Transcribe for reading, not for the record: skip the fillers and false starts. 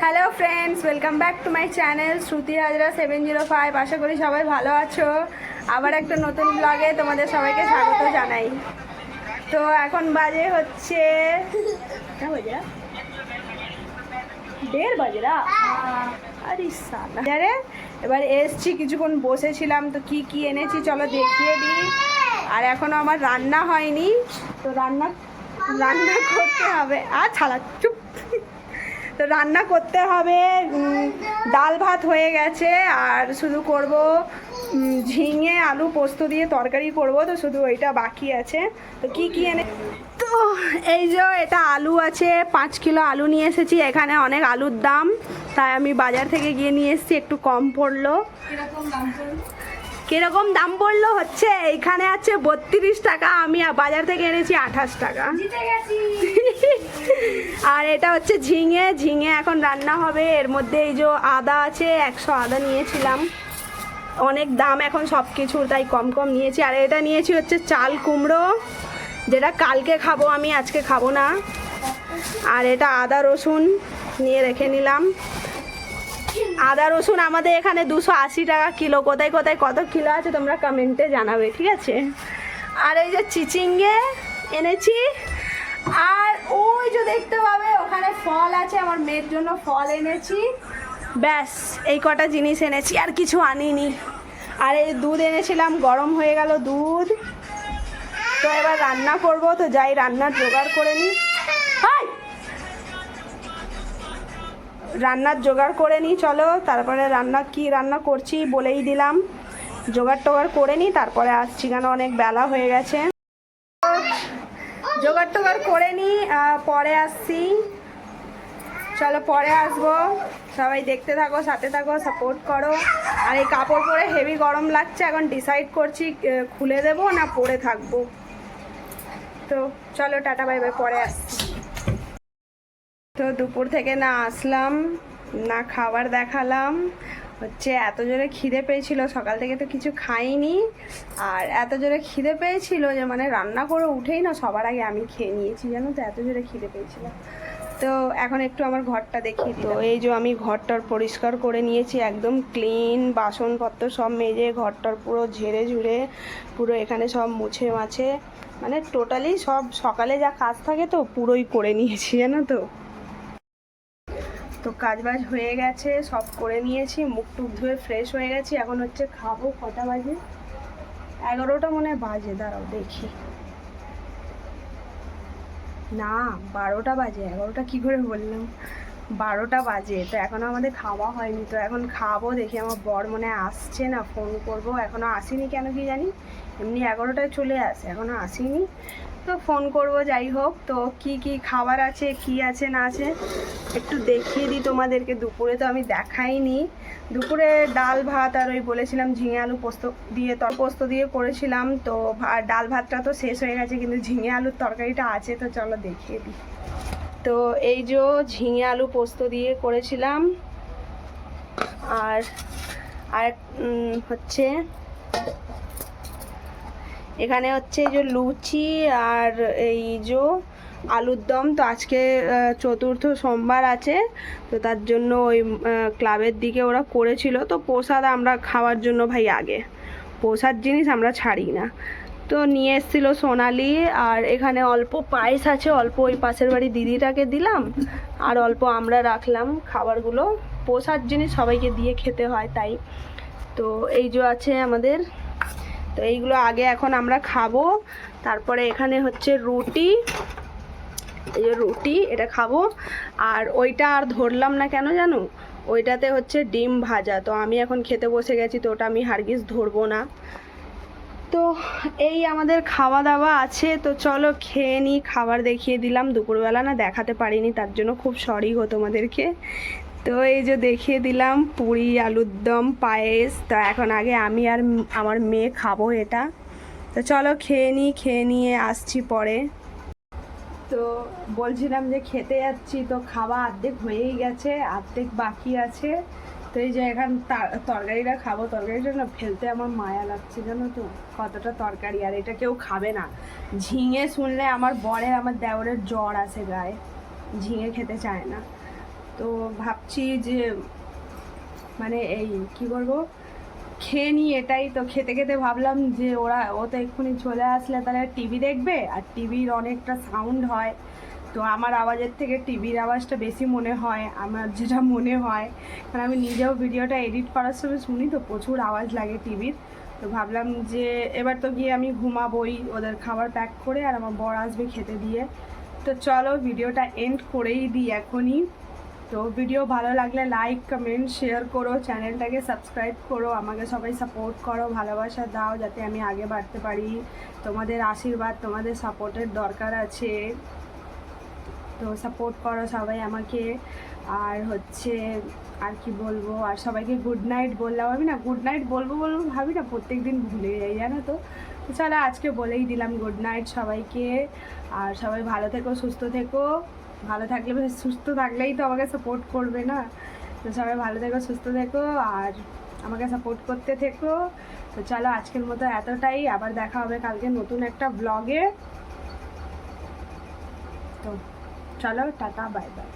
Hello friends, welcome back to my channel Shruti Hazra 705। আশা করি সবাই ভালো আছো। আবার একটা নতুন ব্লগে তোমাদের সবাইকে স্বাগত জানাই। তো এখন বাজে হচ্ছে 1:30 বাজে। আরে সারা এবার এসছি, কিছুক্ষণ বসেছিলাম। তো কি কি এনেছি চলো দেখিয়ে দিই। আর এখনও আমার রান্না হয়নি, তো রান্না করতে হবে। আর ছাড়া চুপ। তো রান্না করতে হবে। ডাল ভাত হয়ে গেছে, আর শুধু করব ঝিঙে আলু পোস্ত দিয়ে তরকারি করব। তো শুধু ওইটা বাকি আছে। তো কি কি এনে, তো এই যে এটা আলু আছে, 5 কিলো আলু নিয়ে এসেছি। এখানে অনেক আলুর দাম, তাই আমি বাজার থেকে গিয়ে নিয়ে এসেছি। একটু কম পড়লো। কিরকম দাম পড়লো হচ্ছে, এইখানে আছে 32 টাকা, আমি বাজার থেকে এনেছি 28 টাকা। আর এটা হচ্ছে ঝিঙে এখন রান্না হবে। এর মধ্যে এই যে আদা আছে, 100 আদা নিয়েছিলাম। অনেক দাম এখন সব কিছুর, তাই কম কম নিয়েছি। আর এটা নিয়েছি হচ্ছে চাল কুমড়ো, যেটা কালকে খাবো আমি, আজকে খাবো না। আর এটা আদা রসুন নিয়ে রেখে নিলাম। আদা রসুন আমাদের এখানে 280 টাকা কিলো। কোথায় কোথায় কত কিলো আছে তোমরা কমেন্টে জানাবে, ঠিক আছে। আর এই যে চিচিঙ্গে এনেছি। আর ওই যে দেখতে পাবে ওখানে ফল আছে, আমার মেয়ের জন্য ফল এনেছি। ব্যাস এই কটা জিনিস এনেছি, আর কিছু আনিনি। আর এই দুধ এনেছিলাম, গরম হয়ে গেল দুধ। তো এবার রান্না করব, তো যাই রান্নার জোগাড় করে নিই। রান্নার জোগাড় করে নিই চলো। তারপরে কি রান্না করছি বলেই দিলাম। জোগাড় টোগাড় করে নিই, তারপরে আসছি, কেন অনেক বেলা হয়ে গেছে। জোগাড় টোগাড় করে নিই, পরে আসছি। চলো পরে আসবো। সবাই দেখতে থাকো, সাথে থাকো, সাপোর্ট করো। আর এই কাপড় পরে হেভি গরম লাগছে। এখন ডিসাইড করছি খুলে দেবো না পরে থাকবো। তো চলো টাটা বাই বাই, পরে আসছি। তো দুপুর থেকে না আসলাম, না খাবার দেখালাম। হচ্ছে এত জোরে খিদে পেয়েছিল, সকাল থেকে তো কিছু খাইনি। আর এত জোরে খিদে পেয়েছিল যে মানে রান্না করে উঠেই না সবার আগে আমি খেয়ে নিয়েছি, জানো তো, এত জোরে খিদে পেয়েছিল। তো এখন একটু আমার ঘরটা দেখিয়ে দিই। তো এই যে আমি ঘরটার পরিষ্কার করে নিয়েছি, একদম ক্লিন। বাসনপত্র সব মেজে ঘরটার পুরো ঝেড়ে ঝুড়ে পুরো এখানে সব মুছে মাছে, মানে টোটালি সব সকালে যা কাজ থাকে তো পুরোই করে নিয়েছি, জানো তো। তো কাজবাজ হয়ে গেছে, সব করে নিয়েছি, মুখ টুক ধুয়ে ফ্রেশ হয়ে গেছি। এখন হচ্ছে খাবো। কটা বাজে? 11টা মনে হয় বাজে, দাঁড়াও দেখি। না, 12টা বাজে। 11টা কী করে বললাম, 12টা বাজে। তো এখনও আমাদের খাওয়া হয়নি। তো এখন খাবো। দেখি আমার বর মনে আসছে না, ফোন করব। এখনও আসেনি, কেন কি জানি। এমনি 11টায় চলে আসে, এখনও আসেনি। তো ফোন করব, যাই হোক। তো কি কি খাবার আছে, কি আছে না আছে একটু দেখিয়ে দিই তোমাদেরকে। দুপুরে তো আমি দেখাইনি। দুপুরে ডাল ভাত, আর ওই বলেছিলাম ঝিঙে আলু পোস্ত দিয়ে করেছিলাম। তো ডাল ভাতটা তো শেষ হয়ে গেছে, কিন্তু ঝিঙে আলুর তরকারিটা আছে। তো চলো দেখিয়ে দিই। তো এই যে ঝিঙে আলু পোস্ত দিয়ে করেছিলাম। আর হচ্ছে এখানে হচ্ছে এই যে লুচি, আর এই যে আলুর দম। তো আজকে চতুর্থ সোমবার আছে, তো তার জন্য ওই ক্লাবের দিকে ওরা করেছিল। তো প্রসাদ আমরা খাওয়ার জন্য ভাই আগে প্রসাদ জিনিস আমরা ছাড়ি না। তো নিয়ে এসেছিলো সোনালি। আর এখানে অল্প পায়েস আছে, অল্প ওই পাশের বাড়ি দিদিটাকে দিলাম, আর অল্প আমরা রাখলাম। খাবারগুলো প্রসাদ জিনিস সবাইকে দিয়ে খেতে হয়, তাই। তো এই যে আছে আমাদের। তো এইগুলো আগে এখন আমরা খাবো। তারপরে এখানে হচ্ছে রুটি, এই যে রুটি, এটা খাবো। আর ওইটা আর ধরলাম না, কেন জানো, ওইটাতে হচ্ছে ডিম ভাজা। তো আমি এখন খেতে বসে গেছি, তো ওটা আমি হারগিজ ধরবো না। তো এই আমাদের খাওয়া দাওয়া আছে। তো চলো খেয়ে নিই। খাবার দেখিয়ে দিলাম, দুপুরবেলা না দেখাতে পারিনি, তার জন্য খুব সরি গো তোমাদেরকে। তো এই যে দেখিয়ে দিলাম পুরি, আলুর দম, পায়েস। তো এখন আগে আমি আর আমার মেয়ে খাবো এটা। তো চলো খেয়ে নিই, খেয়ে নিয়ে আসছি পরে। তো বলছিলাম যে খেতে যাচ্ছি, তো খাওয়া অর্ধেক হয়েই গেছে, অর্ধেক বাকি আছে। তো এই যে এখন তরকারিটা খাবো। তরকারিটা না ফেলতে আমার মায়া লাগছে, জানো তো, কতটা তরকারি। আর এটা কেউ খাবে না। ঝিঙে শুনলে আমার বরের, আমার দেওরের জ্বর আসে গায়ে, ঝিঙে খেতে চায় না। তো ভাবছি যে মানে এই কি করবো, খেয়ে নিই এটাই। তো খেতে খেতে ভাবলাম যে ও তো এক্ষুনি চলে আসলে তাহলে টিভি দেখবে, আর টিভির অনেকটা সাউন্ড হয়, তো আমার আওয়াজের থেকে টিভির আওয়াজটা বেশি মনে হয়, আমার যেটা মনে হয়, কারণ আমি নিজেও ভিডিওটা এডিট করার সময় শুনি তো প্রচুর আওয়াজ লাগে টিভির। তো ভাবলাম যে এবার তো গিয়ে আমি ঘুমাবোই, ওদের খাবার প্যাক করে, আর আমার বর আসবে খেতে দিয়ে। তো চলো ভিডিওটা এন্ড করেই দিই এখনই। তো ভিডিও ভালো লাগলে লাইক কমেন্ট শেয়ার করো, চ্যানেলটাকে সাবস্ক্রাইব করো, আমাকে সবাই সাপোর্ট করো, ভালোবাসা দাও যাতে আমি আগে বাড়তে পারি। তোমাদের আশীর্বাদ, তোমাদের সাপোর্টের দরকার আছে, তো সাপোর্ট করো সবাই আমাকে। আর হচ্ছে আর কি বলবো, আর সবাইকে গুড নাইট বললাম। আমি না গুড নাইট বলবো বলবো ভাবি না, প্রত্যেক দিন ভুলে যাই জানো তো। চলো আজকে বলেই দিলাম গুড নাইট সবাইকে। আর সবাই ভালো থেকো, সুস্থ থেকো। ভালো থাকলে সুস্থ থাকলেই তো আমাকে সাপোর্ট করবে না। তো সবাই ভালো থেকো, সুস্থ থেকো, আর আমাকে সাপোর্ট করতে থেকো। তো চলো আজকের মতো এতটাই, আবার দেখা হবে কালকে নতুন একটা ব্লগে। তো চলো টাটা, বাই বাই।